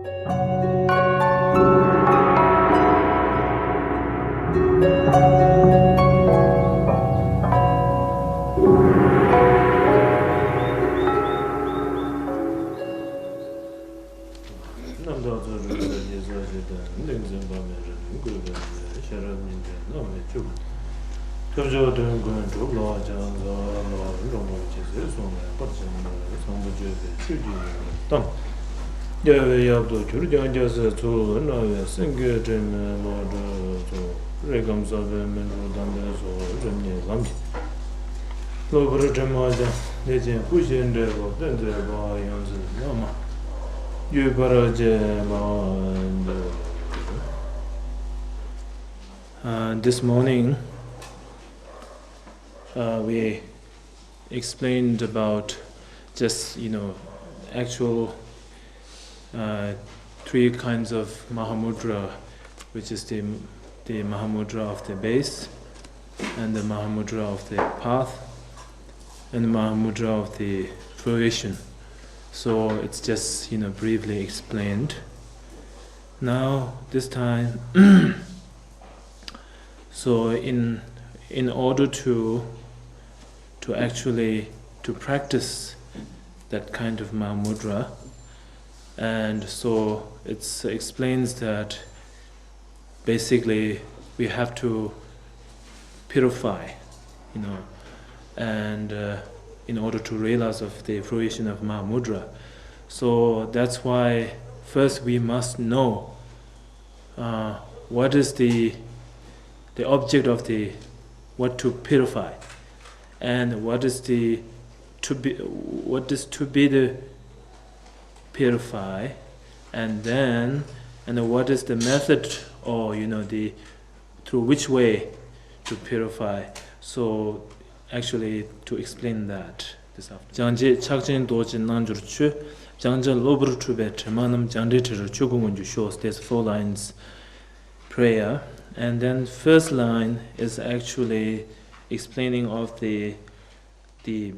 This morning, we explained about just, actual three kinds of Mahamudra, which is the Mahamudra of the base, and the Mahamudra of the path, and the Mahamudra of the fruition. So it's just, briefly explained. Now, this time, so in order to actually to practice that kind of Mahamudra, and so it explains that basically we have to purify, and in order to realize of the fruition of Mahamudra. So that's why first we must know what is the object of what to purify, and what is to be the purify, and what is the method, or through which way to purify. So actually to explain that this afternoon. 장제 착진 도진 난주르추 장전 로브르추베 만음 장제트르 추궁은주 shows there's 4 lines prayer, and then first line is actually explaining of the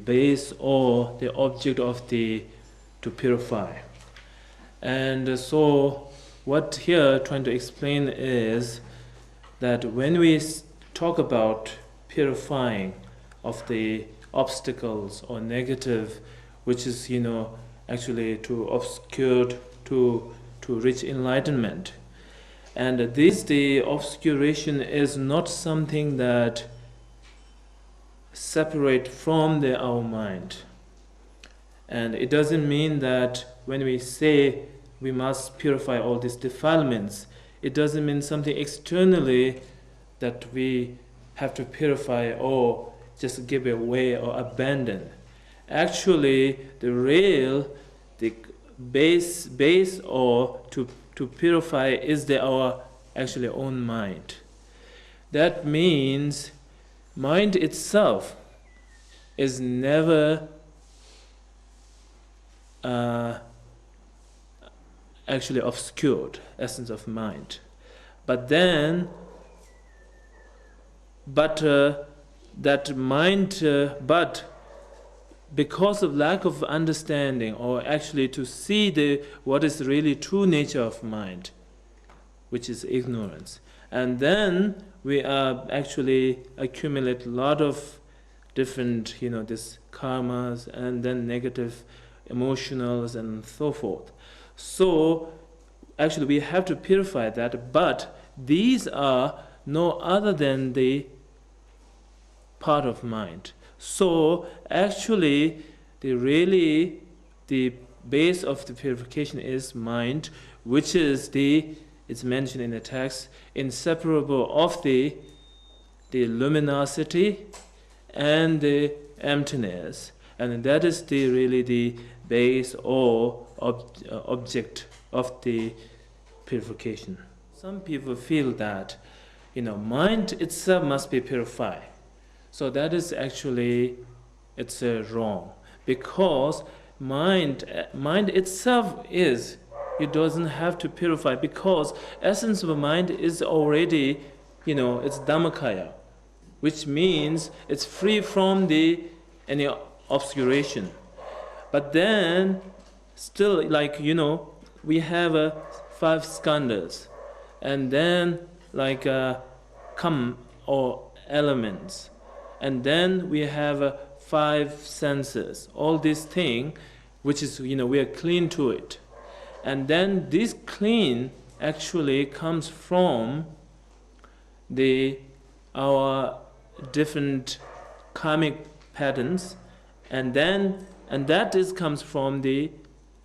base or the object of to purify. And so what here trying to explain is that when we talk about purifying of the obstacles or negative, which is actually to obscure to reach enlightenment, and the obscuration is not something that separate from our mind, and it doesn't mean that when we say we must purify all these defilements, it doesn't mean something externally that we have to purify or just give away or abandon. Actually, the base or to purify is our actually own mind. That means mind itself is never actually obscured, essence of mind. But that mind, but because of lack of understanding, or actually to see what is really true nature of mind, which is ignorance, and then we are actually accumulate a lot of different, this karmas, and then negative emotionals and so forth. So actually we have to purify that, but these are no other than the part of mind. So actually the base of the purification is mind, which is it's mentioned in the text, inseparable of the luminosity and the emptiness, and that is really the base or object of the purification. Some people feel that mind itself must be purified. So that is actually it's wrong, because mind itself it doesn't have to purify, because essence of mind is already it's Dhammakaya, which means it's free from any obscuration. But then still, we have 5 skandhas, and then like come or elements, and then we have 5 senses. All these things, which is we are clean to it, and then this clean actually comes from our different karmic patterns, and that comes from the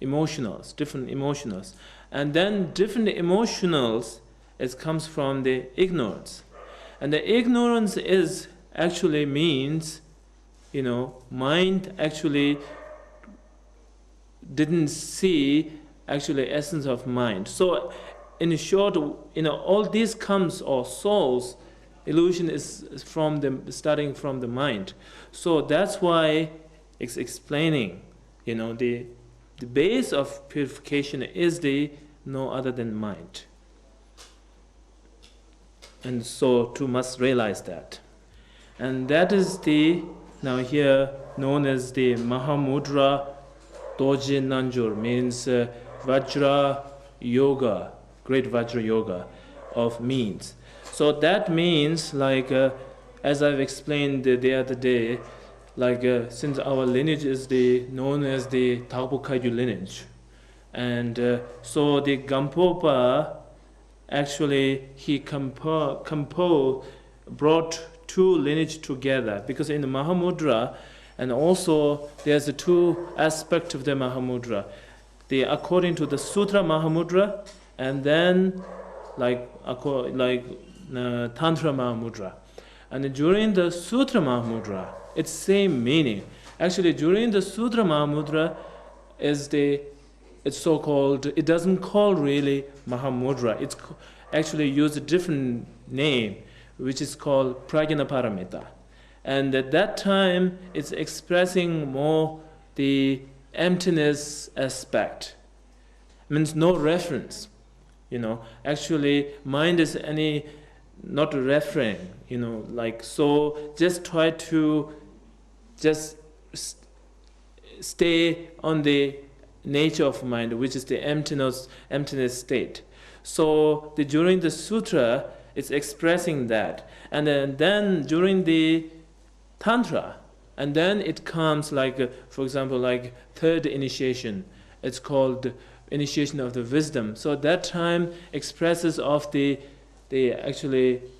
emotionals, different emotionals, and then different emotionals it comes from the ignorance, and the ignorance is actually means mind actually didn't see actually essence of mind. So in short, all these comes or souls illusion is starting from the mind. So that's why it's explaining the base of purification is no other than mind. And so too must realize that. And that is now here known as the Mahamudra Doji Nanjur, means Vajra Yoga, great Vajra Yoga of means. So that means as I've explained the other day, since our lineage is known as the Taupo Kaiju lineage, and so the Gampopa actually he brought 2 lineage together, because in the Mahamudra, and also there's 2 aspects of the Mahamudra. According to the Sutra Mahamudra, and then Tantra Mahamudra. And during the Sutra Mahamudra, it's same meaning. Actually, during the Sutra Mahamudra it's so-called, it doesn't call really Mahamudra. It's actually used a different name, which is called Prajna Paramita. And at that time, it's expressing more the emptiness aspect. Means no reference. Actually, mind is not referring, so just try to just stay on the nature of mind, which is the emptiness state. So during the sutra, it's expressing that. And then during the Tantra, and then it comes for example, third initiation. It's called initiation of the wisdom. So that time expresses of the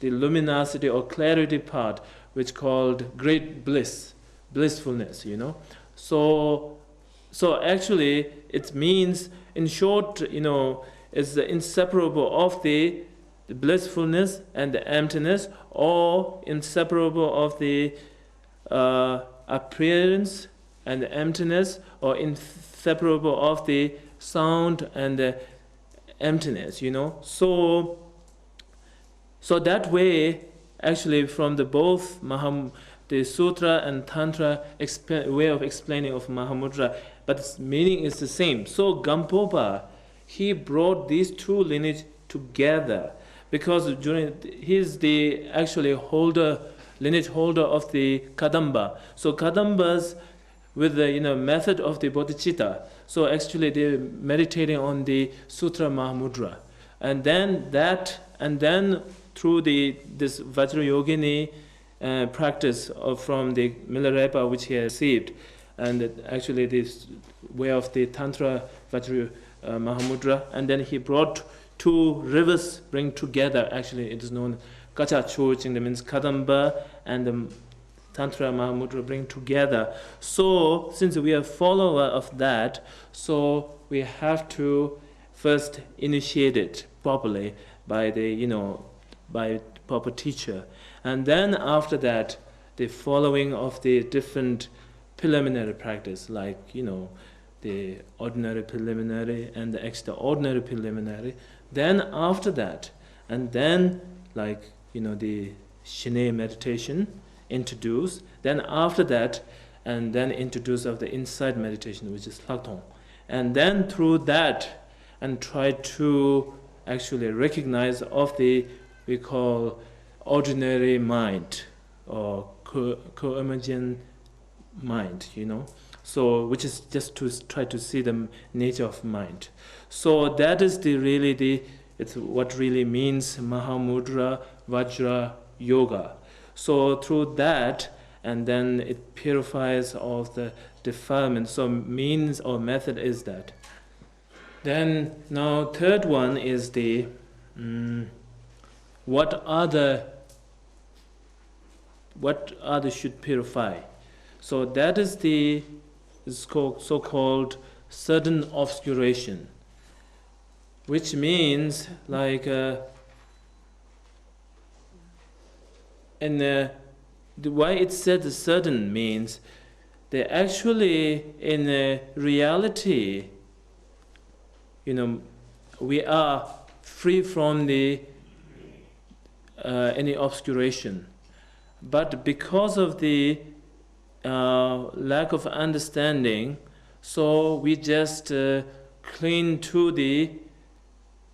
luminosity or clarity part, which called great blissfulness. So actually it means, in short, it's inseparable of the blissfulness and the emptiness, or inseparable of the appearance and the emptiness, or inseparable of the sound and the emptiness. So that way, actually, from both the sutra and tantra way of explaining of Mahamudra, but its meaning is the same. So Gampopa, he brought these 2 lineage together, because he's the actually lineage holder of the Kadamba. So Kadambas, with the method of the bodhicitta, so actually they're meditating on the Sutra Mahamudra, and then through this Vajrayogini practice from the Milarepa which he has received, and actually this way of the Tantra Vajra Mahamudra, and then he brought 2 rivers bring together. Actually, it is known Kacha Choching, that means Kadamba and the Tantra Mahamudra bring together. So since we are follower of that, so we have to first initiate it properly by by proper teacher, and then after that the following of the different preliminary practice, the ordinary preliminary and the extraordinary preliminary. Then after that, and then the Shine meditation introduce. Then after that, and then introduce of the inside meditation, which is Lakton. And then through that, and try to actually recognize of we call ordinary mind, or co-emergent mind, So, which is just to try to see the nature of mind. So that is it's what really means Mahamudra Vajra Yoga. So through that, and then it purifies all the defilements. So means or method is that. Then now third one is the what other should purify. So that is so-called sudden obscuration, which means like why it said sudden means they actually in reality, we are free from the any obscuration, but because of the lack of understanding, so we just cling to the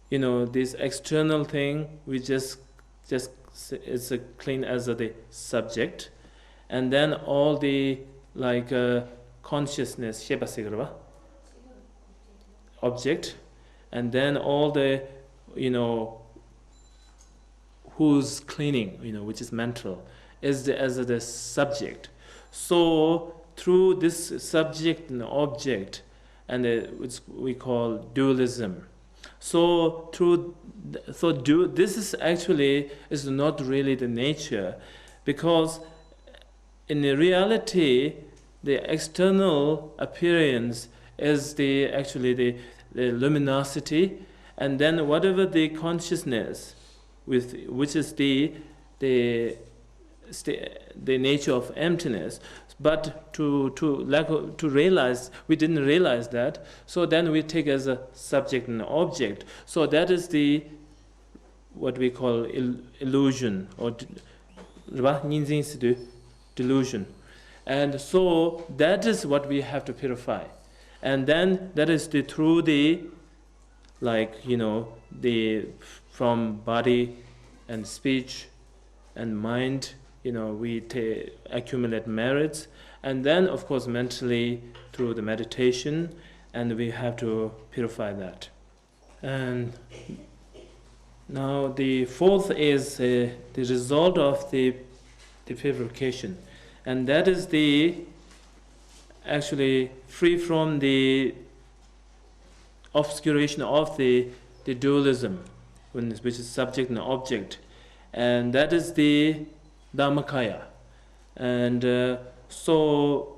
this external thing. We just it's clean as the subject, and then all the like consciousness object, and then all the who's cleaning, which is mental, is as the subject. So through this subject and object, and which we call dualism. So this is actually is not really the nature, because in the reality, the external appearance is actually the luminosity, and then whatever the consciousness which is the nature of emptiness. But to realize, we didn't realize that. So then we take as a subject and object. So that is what we call illusion, or delusion. And so that is what we have to purify. And then that is through from body and speech and mind, we accumulate merits, and then of course mentally through the meditation, and we have to purify that. And now the fourth is the result of the purification, and that is actually free from the obscuration of the dualism, which is subject and object, and that is the Dhammakaya. And so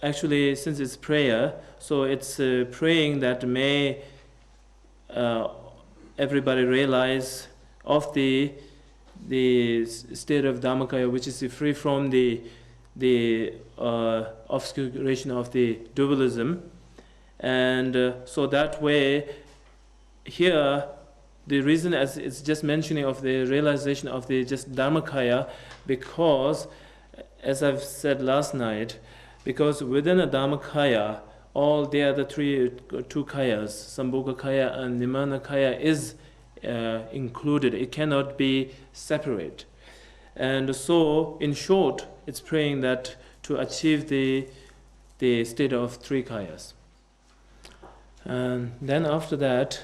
actually, since it's prayer, so it's praying that may everybody realize of the state of Dhammakaya, which is free from the obscuration of the dualism. And so that way, here, the reason as it's just mentioning of the realization of the just Dhammakaya, because, as I've said last night, because within a Dhammakaya, all the other two kayas, Sambhoga Kaya and Nimana Kaya, is included. It cannot be separate. And so, in short, it's praying that to achieve the state of three kayas. And then after that,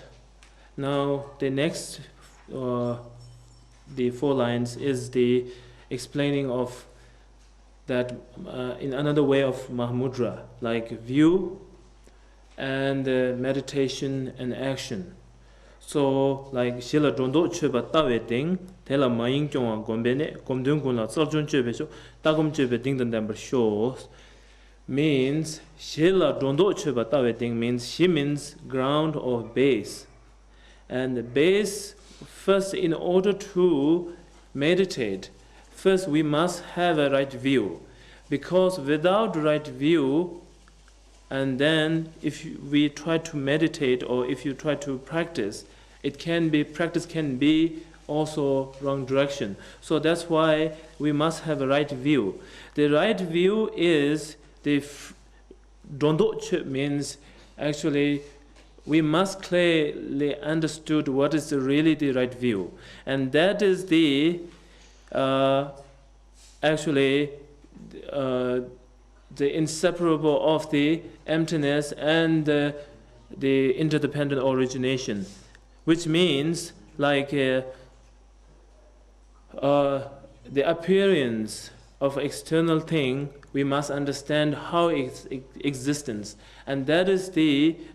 now the next, the 4 lines is the explaining of that in another way of Mahamudra, like view and meditation and action. So like Shila Dondo Cheba Tawe Ding, Tela Maing Chonga Gombene, Gomdung Gula, Sarjun Chebesho, Tagum Chebe Ding the number shows, means Shila Dondo Cheba Tawe Ding means she means ground or base. And the base, first, in order to meditate, first we must have a right view, because without right view, and then if we try to meditate or if you try to practice, practice can be also wrong direction. So that's why we must have a right view. The right view is Dondoche means actually we must clearly understood what is really the right view, and that is the inseparable of the emptiness and the interdependent origination, which means like the appearance of external thing, we must understand how its existence, and that is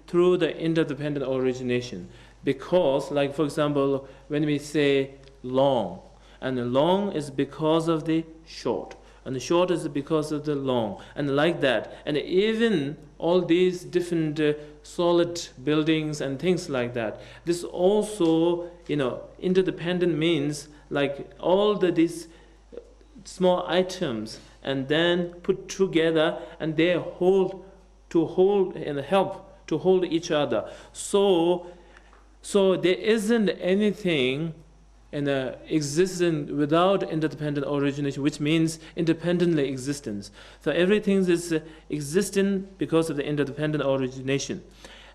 through the interdependent origination. Because, like for example, when we say long, and the long is because of the short, and the short is because of the long, and like that. And even all these different solid buildings and things like that. This also, interdependent means like all these small items and then put together, and they hold and help to hold each other. So there isn't anything existent without interdependent origination, which means independently existence. So everything is existent because of the interdependent origination.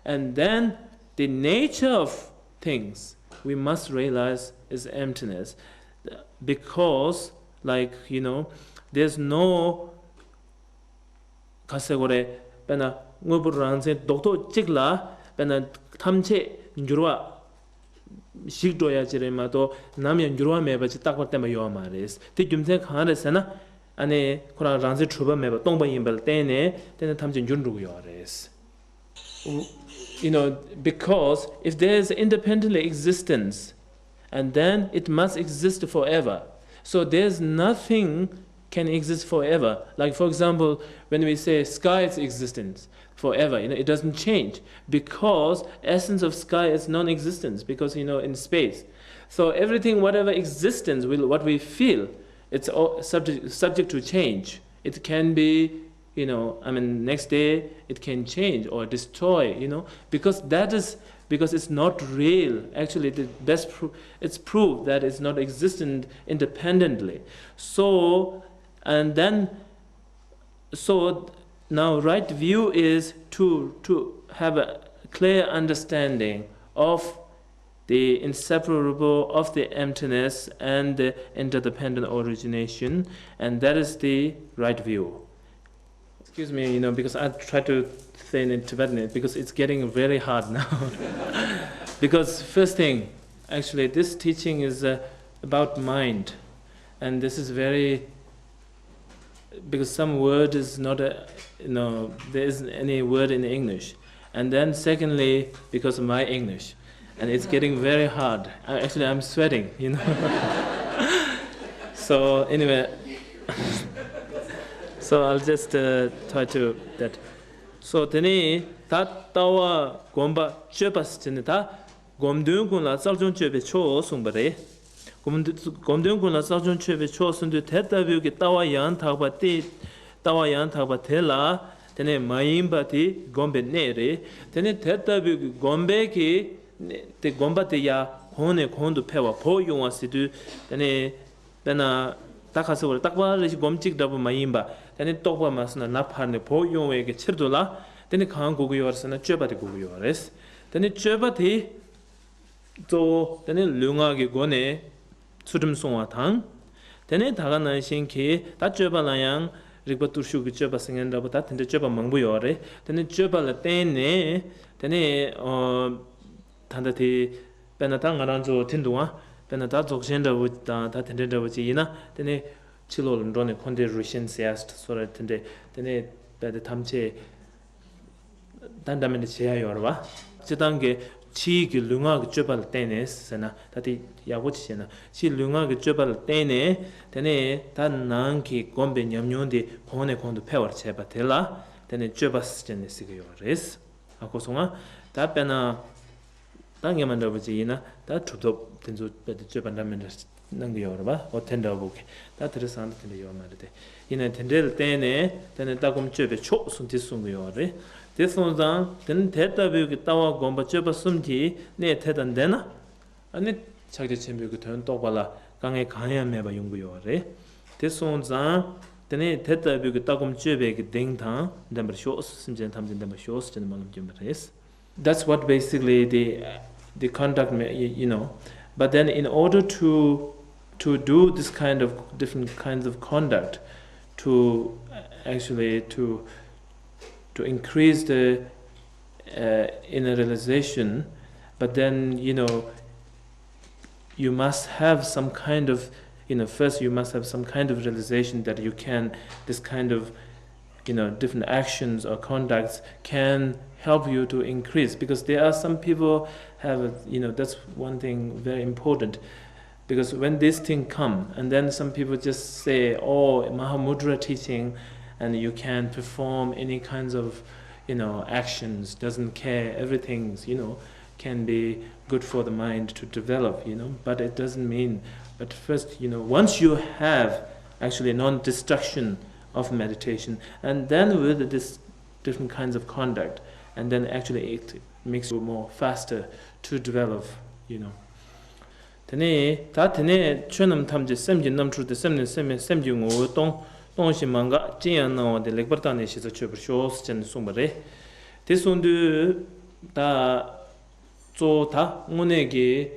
And then the nature of things we must realize is emptiness, because there's no kasegore pena nguburangse doctor chikla pena thamche njurwa shikdoya jirema to namya njurwa meba chi takwa tema yo mares ti jumse khane sana ane khora rangse chuba meba tongba yimbal tene thamche njunru yo res. Because if there is independently existence, and then it must exist forever. So there's nothing can exist forever. Like for example, when we say sky is existence forever, it doesn't change, because essence of sky is non-existence, because in space. So everything, whatever existence, what we feel, it's all subject to change. It can be, next day it can change or destroy, because it's not real. Actually, the best it's proof that it's not existent independently. So now right view is to have a clear understanding of the inseparable of the emptiness and the interdependent origination, and that is the right view. Excuse me, because I try to say it in Tibetan, because it's getting very hard now. Because first thing, actually, this teaching is about mind, and this is very, because some word is not there isn't any word in English, and then secondly, because of my English, and it's getting very hard. Actually, I'm sweating, So anyway. So I'll just try to that. So teni ta tawa gomba chepas teni ta gomdung kun la saljon chebe cho sungbare. Gomdung kun la saljon chebe cho sundu teta view ki tawa yan thakba tela teni mayimba ti gombe nere. Teni teta view ki gombe ki te gomba te ya hone kondu pewa po yongwa sidu teni tena takasore takwa rishi gomchik dabu mayimba. Then talk about masna napharne po yongwe ke chirdola then khan gugu yorsana chebati gugu yores then chebati to then lunga ge gone sudum songwa thang then daga na shinki ta chebala yang rigba turshu ge cheba singen da ta then cheba mangbu yore then chebala tene then thandati penata ngaranjo tindwa penata joksenda ta tende da wuji ina then chilol ndone konde russian seast sora tende bade tamche dandamene cheya yorwa chidange chi gi lunga gi chobal tenes sana tati yagochi sena chi lunga gi chobal tene tene tan nang ki gombe nyamnyonde kone kondu pewar cheba tela tene chobas jene sig yores akosonga ta pena 당에 만들어지이나 다 투톱 된조 저반다면 난게 여러봐 어텐더 보게 다 들어서 텐데 요 말데 이네 텐데를 때네 때네 따금 쮸베 초 순티순 거요래 대선장 된 대답이 따와 공부 쮸바 숨지 네 태단되나 아니 자기 쳔비고 된 똑발라 강에 강해야 봐 연구요래 대선장 때네 대답이 따금 쮸베 댕당 담버 쇼 숨진 담진 담버 쇼 쓰는 말음 좀 말했어. That's what basically the conduct, But then, in order to do this kind of different kinds of conduct, to actually to increase the inner realization, but then you must have some kind of first you must have some kind of realization that you can this kind of different actions or conducts can help you to increase, because there are some people have that's one thing very important, because when this thing come and then some people just say, oh, Mahamudra teaching and you can perform any kinds of actions, doesn't care, everything's can be good for the mind to develop, but it doesn't mean. But first, once you have actually non-destruction of meditation, and then with this different kinds of conduct, and then actually it makes you more faster to develop, Tene ta tene chönam tamje semji namtru de semji ngo tong shi manga jian no de lekbarta ne shi za chöber shos chen sumbare. Te sundu ta zo ta ngonegi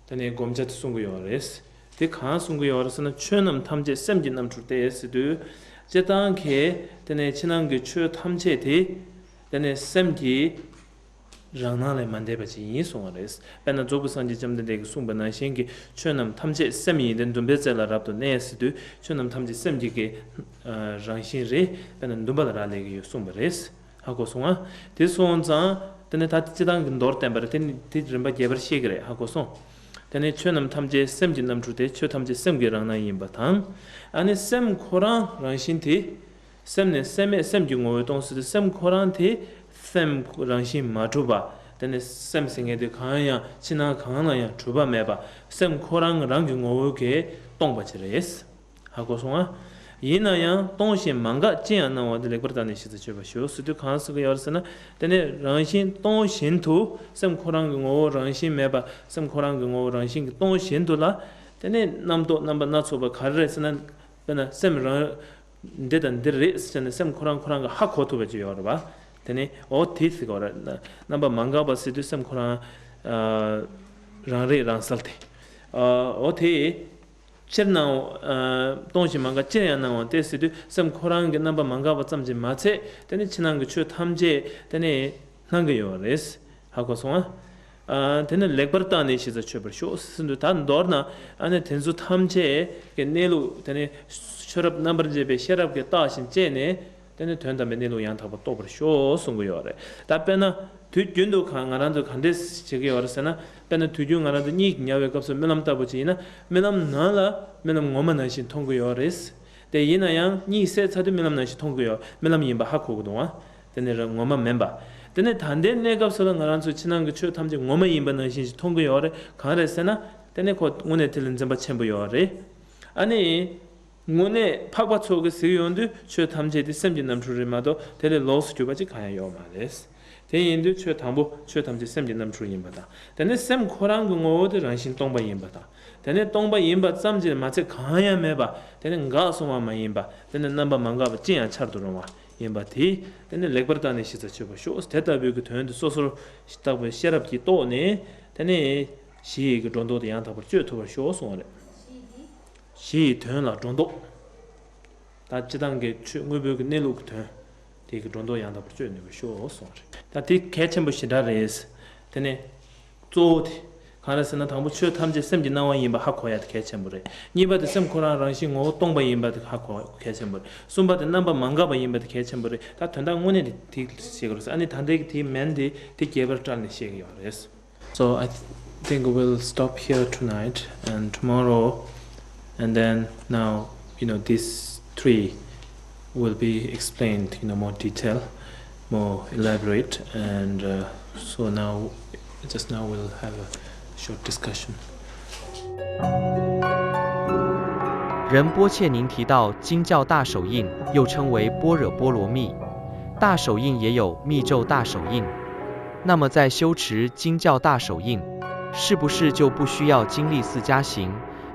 tene gomja sungu yores. Te khan sungu yorasana chönam tamje semji namtru de esidu 제단 게 되네 지난 그 추 탐제대 되네 샘기 장난에 만대버지 이송어레스 배나 조부선지 점데 그 송번나 신기 추남 탐제 샘이 된 좀베zel라랍도 네스도 추남 탐제 샘기게 장신리 배나 눈바라레기 송버레스 하고 송아 대송자 되네 다 지단 그 노르템버 되네 디름바 개버시그레 하고 송 되네 추남 탐제 샘진 남주대 추 탐제 샘기랑나 임바탕 아니 샘 코랑 랑신티 샘네 샘에 샘중오 동스의 샘 코란티 샘 랑신 마주바 되네 샘생에데 강야 지나 강나야 주바 매바 샘 코랑 랑중오게 동바지레스 하고 송아 이나야 동신 망가 지안나 와들 거다네 시즈 줘봐쇼 수도 간스가 열서나 되네 랑신 동신투 샘 코랑 오 랑신 매바 샘 코랑 오 랑신 동신도라 되네 남도 남바 나초바 가르스는 되네 샘랑 데단 데레스 전에 샘 코랑 하코토 버지 열어봐 되네 오티스가 남바 망가바 시도 샘 코랑 랑레 랑살테 오티 cherna 동시 망가 째야나 데스도 섬 코랑게 넘버 망가바 짬지 마체 되네 지난 그추 탐제 되네 한거요레스 하고 송아 되네 렉버타네 시자 쳐버쇼 스도 단 도르나 안에 텐수 탐제 게 내로 되네 셔럽 넘버제베 셔럽게 따신 째네 되네 된다면 내로 양타고 또 버쇼 송거요레 답변나 뒤준도 강한도 간데스 저기 어르세나 배는 뒤중 하나도 니 냐외 값을 면함다 보지나 면함 나라 면함 오만하신 통고요레스 데 이나양 니 세차도 면함나시 통고요 면함 임바 하고도와 데네랑 오만 멤버 데네 단데 내 값을 나란수 지난 그 추 탐지 오만 임바나신 통고요레 가레세나 데네 곧 오늘 들은 점바 첨부요레 아니 오늘 파과초그 세요온도 추 탐제디 샘진 남주리마도 데레 로스 주바지 가야요 말레스 대인도 최 담보 최 담지 샘진 남주 임바다. 근데 샘 코랑 그거도 랑신 동바 임바다. 근데 동바 임바 쌈지 마치 가야 매바. 근데 가소마 임바. 근데 넘바 망가 진야 차르도로와 임바티. 근데 렉버다네 시자 쳐봐. 쇼스 대답이 그 된도 소설 시다고 셔럽기 또네. 근데 시 그 정도도 양답을 쥐토버 쇼송래. 시 된라 정도. 다 지단게 응외벽 내놓고 돼. 그 정도 양답을 쥐는 거 쇼송래. 다티 개첨부시다레스 되네 조티 가르스나 당부 추 탐지 샘지 나와 임바 하코야 개첨부레 니바드 샘 코라랑신 오 동바 임바드 하코 개첨부레 숨바드 넘바 망가바 임바드 개첨부레 다 된당 원에 디 시그로스 아니 단데 디 맨디 디 개버트라니 시기요레스. So I think we'll stop here tonight and tomorrow, and then now these three will be explained more detail, more elaborate, and so now we'll have a short discussion. 仁波切您提到经教大手印，又称为般若波罗蜜，大手印也有密咒大手印。那么在修持经教大手印，是不是就不需要经历四加行、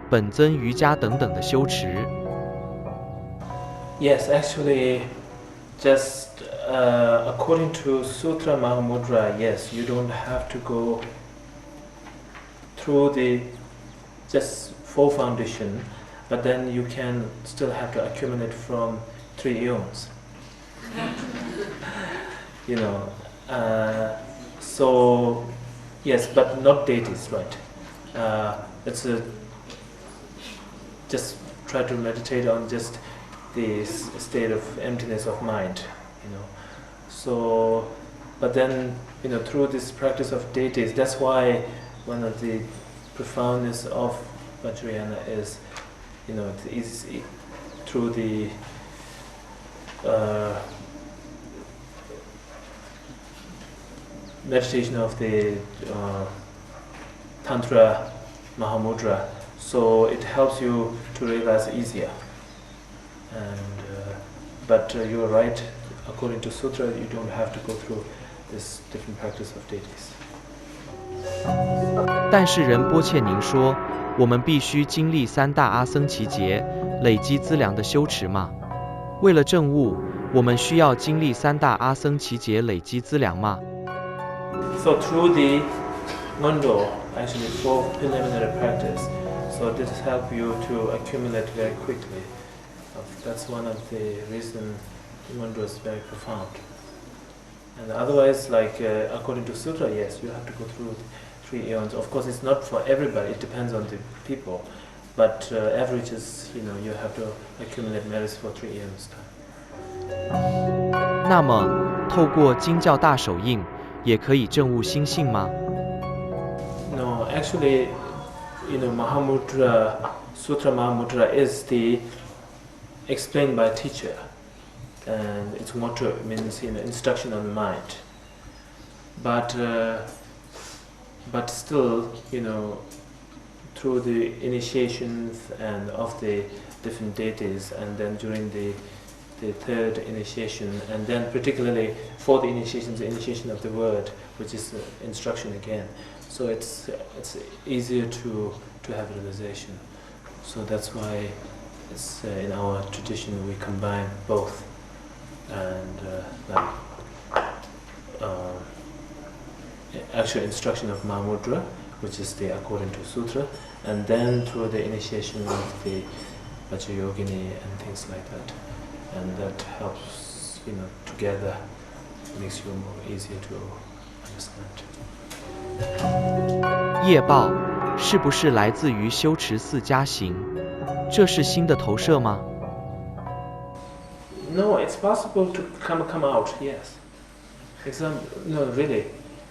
本尊瑜伽等等的修持？ Yes, actually, just according to Sutra Mahamudra, yes, you don't have to go through the just four foundation, but then you can still have to accumulate from 3 eons. you know. So yes, but not deities, right? It's just try to meditate on just the state of emptiness of mind, you know. So, but then, you know, through this practice of deities, that's why one of the profoundness of Vajrayana is, you know, is through the meditation of the Tantra Mahamudra, so it helps you to realize easier. And but you're right, according to Sutra, you don't have to go through this different practice of deities. 但是仁波切您说，我们必须经历三大阿僧祇劫，累积资粮的修持吗？为了证悟，我们需要经历三大阿僧祇劫累积资粮吗？ So through the Mundo, actually for preliminary practice, so this help you to accumulate very quickly. That's one of the reasons Mundo is very profound. And otherwise, like according to Sutra, yes, you have to go through 3 eons. Of course, it's not for everybody. It depends on the people. But average is, you know, you have to accumulate merits for 3 eons time. 那么，透过经教大手印，也可以证悟心性吗？ No, actually, you know, Mahamudra, Sutra Mahamudra is the explained by teacher, and it's motto means, you know, instruction on the mind. But still, you know, through the initiations and of the different deities, and then during the third initiation, and then particularly for the initiations, the initiation of the word, which is instruction again. So it's easier to have realization. So that's why it's in our tradition we combine both, and actual instruction of Mahamudra, which is the according to Sutra, and then through the initiation of the Vajrayogini and things like that. And that helps, you know, together makes you more easier to understand. 业报是不是来自于修持四加行？这是心的投射吗？ No, it's possible to come out. Yes, no, really,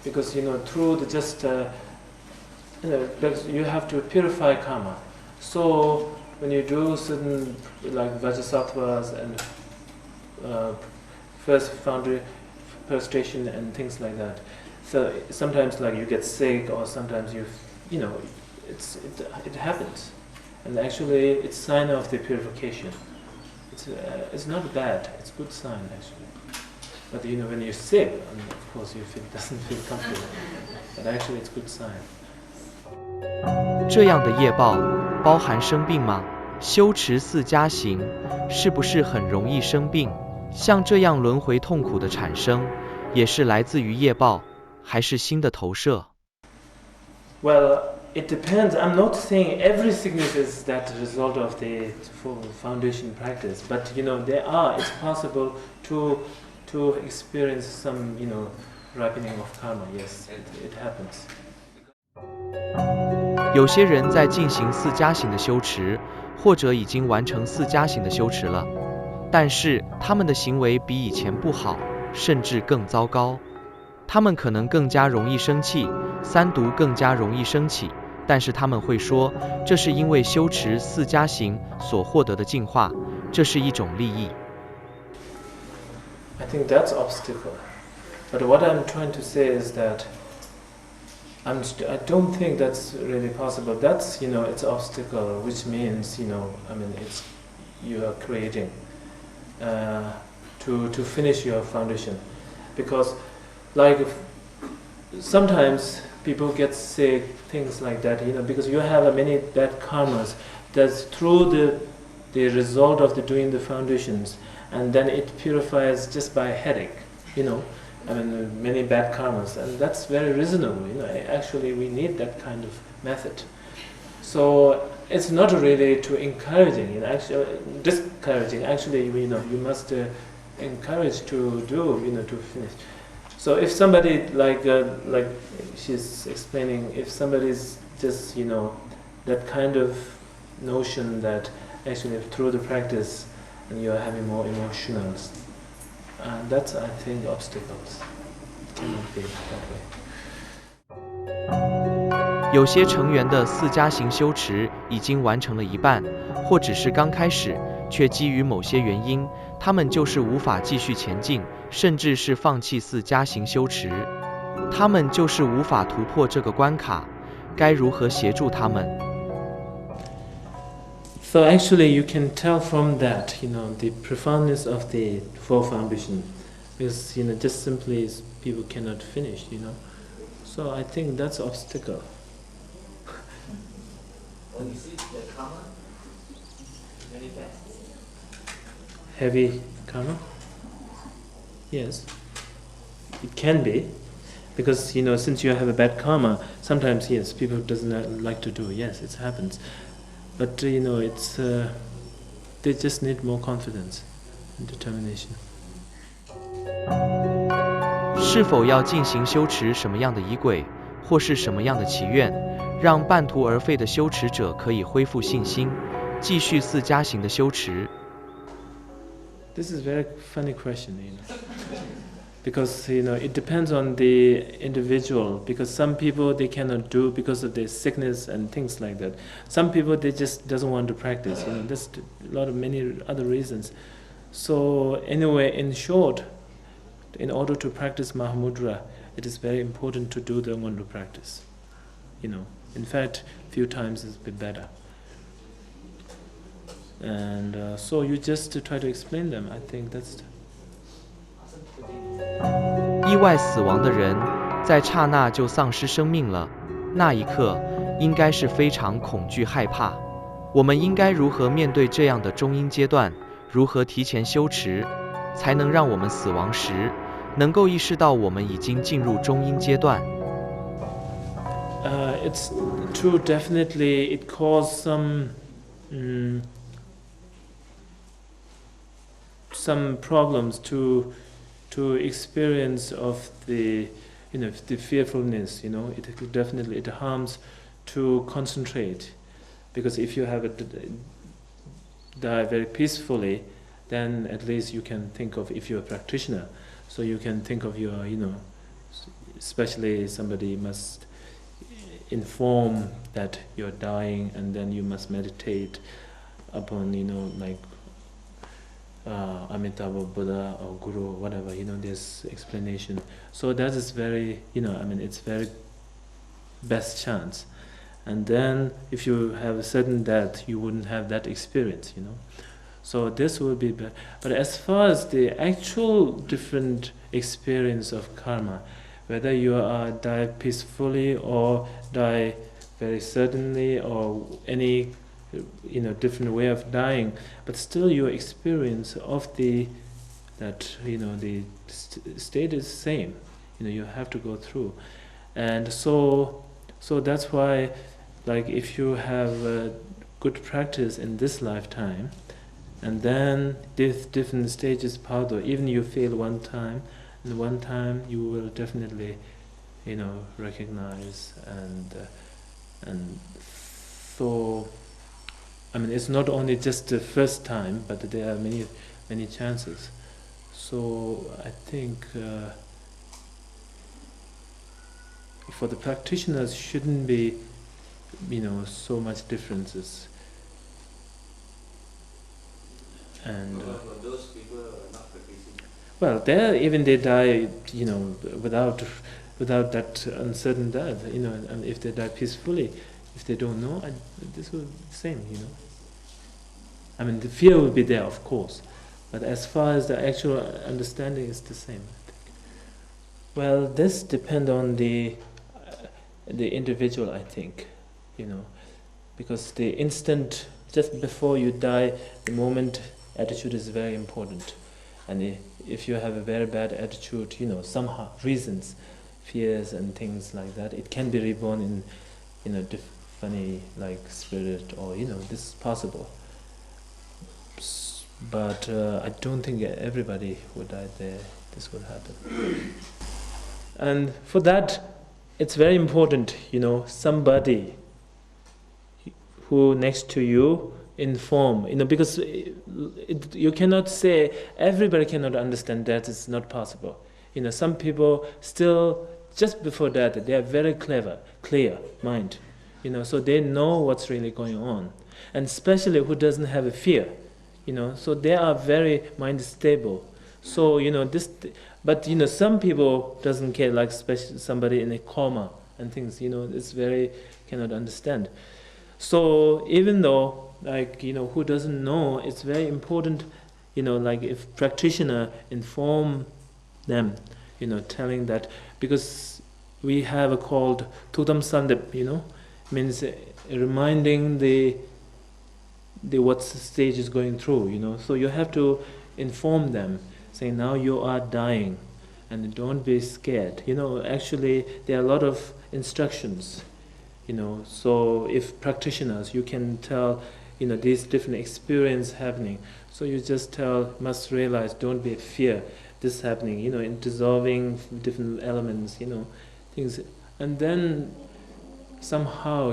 because, you know, through the just you know, because you have to purify karma. So when you do certain like Vajrasattvas and first foundry prostration and things like that, so sometimes like you get sick, or sometimes you know, it happens, and actually it's sign of the purification. It's not bad. It's good sign actually. But you know, when you're sick, of course you doesn't feel comfortable. But actually it's good sign. 这样的业报包含生病吗？修持四加行是不是很容易生病？像这样轮回痛苦的产生，也是来自于业报，还是心的投射？ Well, it depends. I'm not saying every sickness is that result of the foundation practice, but you know, it's possible to experience some, you know, ripening of karma. Yes, it happens. 有些人在进行四加行的修持，或者已经完成四加行的修持了，但是他们的行为比以前不好，甚至更糟糕。他们可能更加容易生气，三毒更加容易升起，但是他们会说，这是因为修持四加行所获得的净化，这是一种利益。 I think that's obstacle. But what I'm trying to say is that I don't think that's really possible. That's, you know, it's obstacle, which means, you know, I mean, it's you are creating to finish your foundation, because like sometimes people get sick, things like that, you know, because you have many bad karmas. That's through the result of doing the foundations, and then it purifies just by headache, you know. I mean, many bad karmas, and that's very reasonable. You know, actually, we need that kind of method. So it's not really too encouraging. You know, actually discouraging. Actually, you know, you must encouraged to do, to finish. So if somebody like she's explaining, if somebody's just that kind of notion that actually through the practice and you're having more emotionals, that's I think obstacles. Cannot be that way. 有些成员的4加行修持已经完成了一半，或只是刚开始，却基于某些原因，他们就是无法继续前进，甚至是放弃4加行修持。他们就是无法突破这个关卡，该如何协助他们？ So actually you can tell from that, the profoundness of the fourth ambition, because just simply people cannot finish, So I think that's an obstacle. When you see the karma, very bad. Heavy karma? Yes, it can be, because since you have a bad karma, sometimes yes, people doesn't like to do. Yes, it happens, but it's they just need more confidence and determination. 是否要进行修持什么样的仪轨，或是什么样的祈愿，让半途而废的修持者可以恢复信心，继续4加行的修持？ This is a very funny question, because it depends on the individual. Because some people they cannot do because of their sickness and things like that. Some people they just doesn't want to practice. There's many other reasons. So anyway, in short, in order to practice Mahamudra, it is very important to do the Mandu practice. In fact, few times is a bit better. And so you just try to explain them. I think that's. 意外死亡的人，在刹那就丧失生命了，那一刻应该是非常恐惧害怕。我们应该如何面对这样的中阴阶段？如何提前修持，才能让我们死亡时能够意识到我们已经进入中阴阶段？ It's true. Definitely, it caused some problems to experience of the the fearfulness. It definitely it harms to concentrate, because if you have it die very peacefully, then at least you can think of, if you're a practitioner, so you can think of your especially somebody must inform that you're dying, and then you must meditate upon like Amitabha Buddha or Guru or whatever, this explanation. So that is very, it's very best chance. And then if you have a certain death, you wouldn't have that experience, So this will be better. But as far as the actual different experience of karma, whether you die peacefully or die very suddenly or any different way of dying, but still your experience of the state is same. You have to go through, and so that's why, like, if you have a good practice in this lifetime, and then these different stages pado, even you fail one time, and one time you will definitely recognize, and so it's not only just the first time, but there are many chances. So I think for the practitioners shouldn't be so much differences. And for those people who are not practicing, well, even they die, without that uncertain death, and if they die peacefully, if they don't know, this will be the same, the fear will be there, of course, but as far as the actual understanding is the same, I think. Well, this depends on the individual, I think, because the instant just before you die, the moment attitude is very important, and if you have a very bad attitude, somehow reasons, fears and things like that, it can be reborn in funny like spirit, or this is possible. but I don't think everybody who died there, this would happen. And for that, it's very important, somebody who next to you inform, because you cannot say everybody cannot understand that. It's not possible. Some people still, just before that, they are very clear mind, so they know what's really going on, and especially who doesn't have a fear, so they are very mind stable. So this, but some people doesn't care, like especially somebody in a coma and things, it's very cannot understand. So even though, like, who doesn't know, it's very important, like if practitioner inform them, telling that, because we have a called Tudam Sandep, means reminding the what stage is going through, so you have to inform them, saying now you are dying, and don't be scared. Actually there are a lot of instructions, so if practitioners, you can tell, these different experience happening, so you just tell, must realize, don't be fear this happening, in dissolving different elements, things, and then somehow,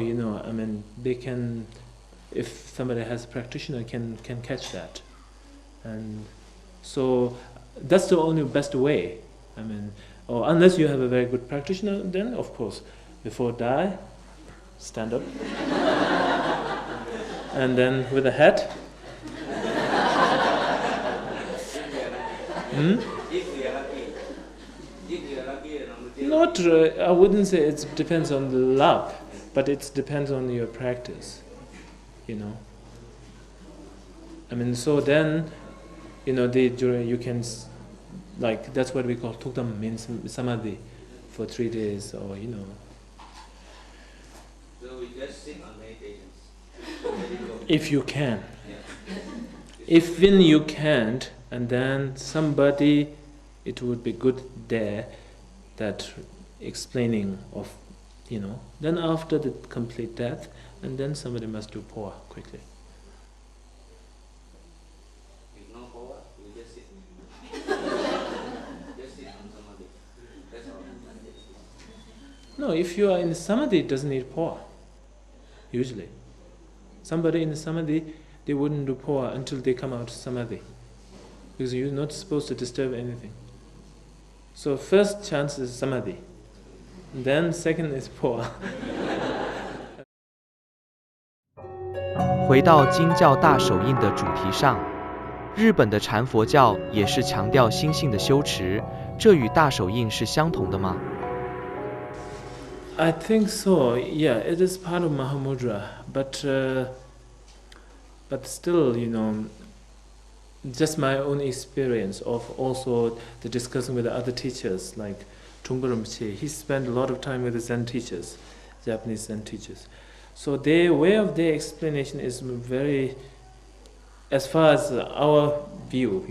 they can, if somebody has a practitioner, can catch that. And so that's the only best way, or unless you have a very good practitioner, then of course, before die, stand up, and then with a hat. Not, I wouldn't say it depends on the luck, but it depends on your practice, so then, you can, like, that's what we call tuktam, means samadhi, for 3 days, or So we just sit on meditations. if you can. If when you can't, and then somebody, it would be good there, that explaining of, then after the complete death, and then somebody must do power quickly. If no power, we just sit. Just sit on samadhi. That's all. No, if you are in samadhi, it doesn't need power. Usually, somebody in samadhi, they wouldn't do power until they come out of samadhi, because you're not supposed to disturb anything. So first chance is samadhi, then second is power. 回到经教大手印的主题上，日本的禅佛教也是强调心性的修持，这与大手印是相同的吗？ I think so. Yeah, it is part of Mahamudra, but still, just my own experience of also the discussing with the other teachers, like Trungpa Rinpoche. He spent a lot of time with the Zen teachers, Japanese Zen teachers. So their way of their explanation is very, as far as our view,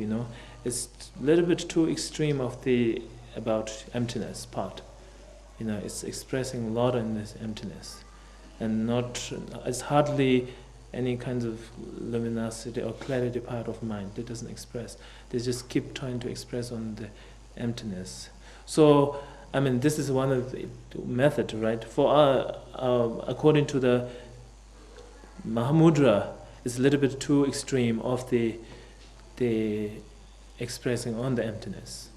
it's a little bit too extreme of the about emptiness part. It's expressing a lot in this emptiness, and it's hardly any kind of luminosity or clarity part of mind. It doesn't express. They just keep trying to express on the emptiness. So, this is one of the method, right? For according to the Mahamudra, it's a little bit too extreme of the expressing on the emptiness.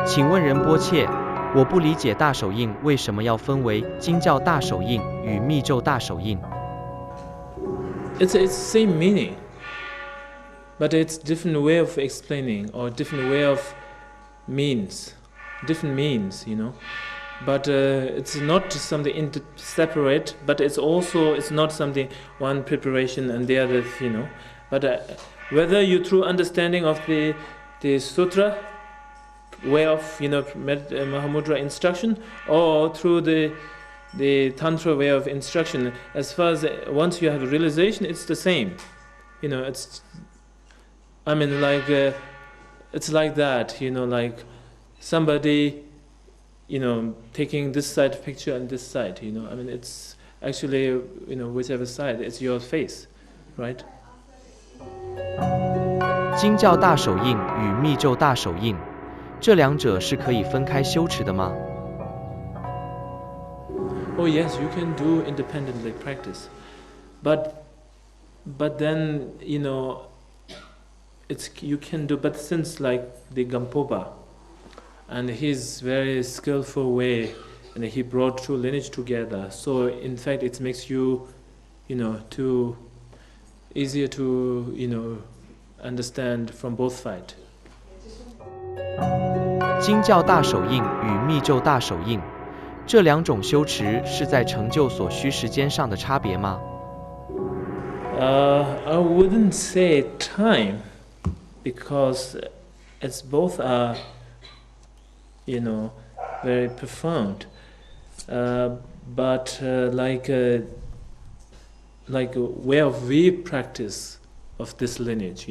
请问仁波切，我不理解大手印为什么要分为经教大手印与密咒大手印。 It's same meaning, but it's different way of explaining, or different way of different means, But it's not something separate, but it's not something one preparation and the other, But whether you through understanding of the sutra way of Mahamudra instruction, or through the tantra way of instruction, as far as once you have a realization, it's the same. It's it's like that, like somebody, taking this side picture and this side, it's actually, whichever side, it's your face, right? 经教大手印与密咒大手印，这两者是可以分开修持的吗？ Oh yes, you can do independently practice, but then you can do. But since like the Gampopa, and his very skillful way, and he brought two lineage together. So in fact, it makes you, too easier to understand from both sides. 经教大手印与密咒大手印，这两种修持是在成就所需时间上的差别吗？ I wouldn't say time, because it's both are, very profound. But like a way of we practice of this lineage,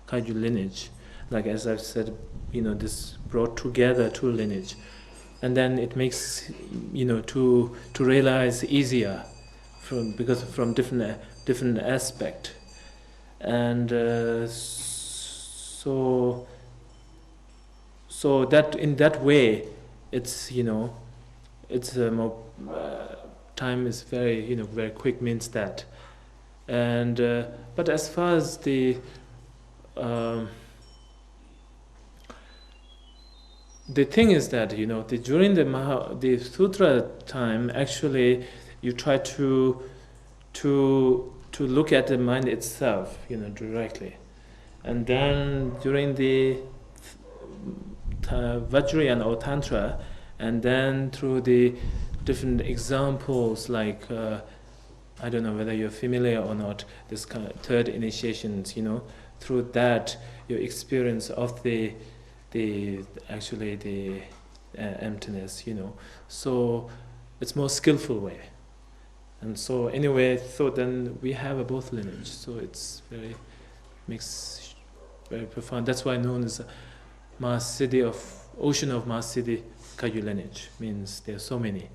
Kaiju lineage, like as I've said, this brought together two lineage, and then it makes to realize easier because from different aspect, and so that in that way it's it's more time is very very quick, means that, and but as far as the thing is that during the sutra time, actually you try to look at the mind itself directly, and then during the Vajrayana or Tantra, and then through the different examples, like I don't know whether you're familiar or not, this kind of third initiations, through that your experience of the emptiness, so it's more skillful way, and so anyway, so then we have a both lineage, so it's makes very profound. That's why known as Mahasiddhi of ocean of Mahasiddhi Kagyu lineage, means there are so many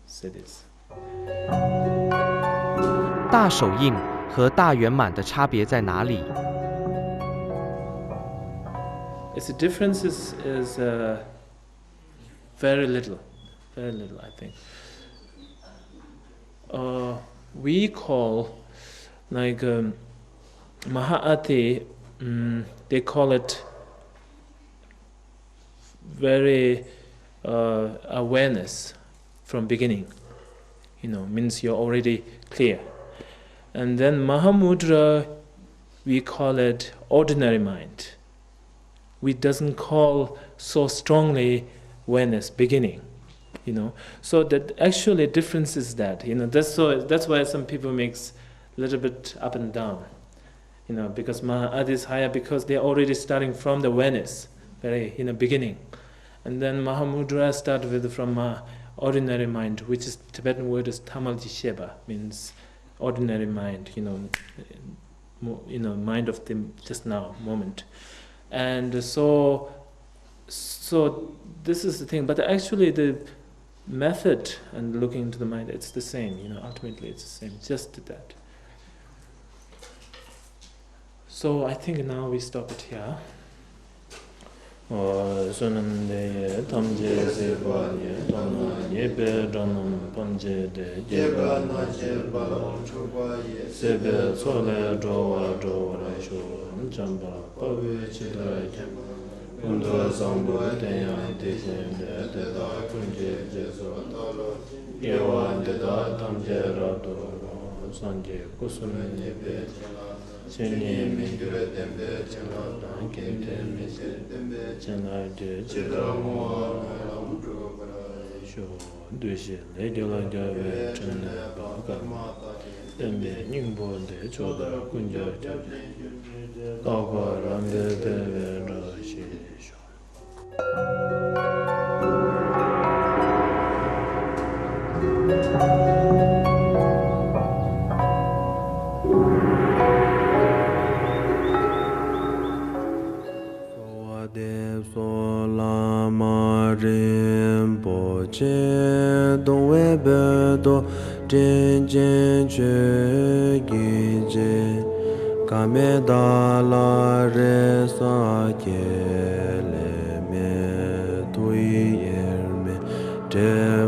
siddhis. 大手印和大圆满的差别在哪里？ Its difference is very little, I think. We call like Mahāati, they call it very awareness from beginning, means you're already clear. And then Mahamudra, we call it ordinary mind. We doesn't call so strongly awareness beginning, So that actually difference is that, that's why some people makes a little bit up and down, because Mahāati is higher because they're already starting from the awareness, very beginning, and then Mahamudra start with from ordinary mind, which is Tibetan word is Tamal-ji-sheba, means ordinary mind, mind of the just now moment. And so this is the thing, but actually the method and looking into the mind, it's the same, ultimately it's the same, just that. So I think now we stop it here. Sunande tamje sebanye tama yebe ranam panje de yeba na jeba chokwa ye sebe sole jowa sho jamba pawe chidra jamba undo sambo tenya desende de da kunje jeso talo yewa de da tamje rato sanje kusun yebe Chenye mingre dembe chena kente mese dembe chena de chedra moa la udro para sho dushe le jola jave chena ba karma dembe nyingbo de choda kunja de kawa rambe de ra shi sho. Dong we be do jen jen che gi je Kame dala re sa ke le me tui er me te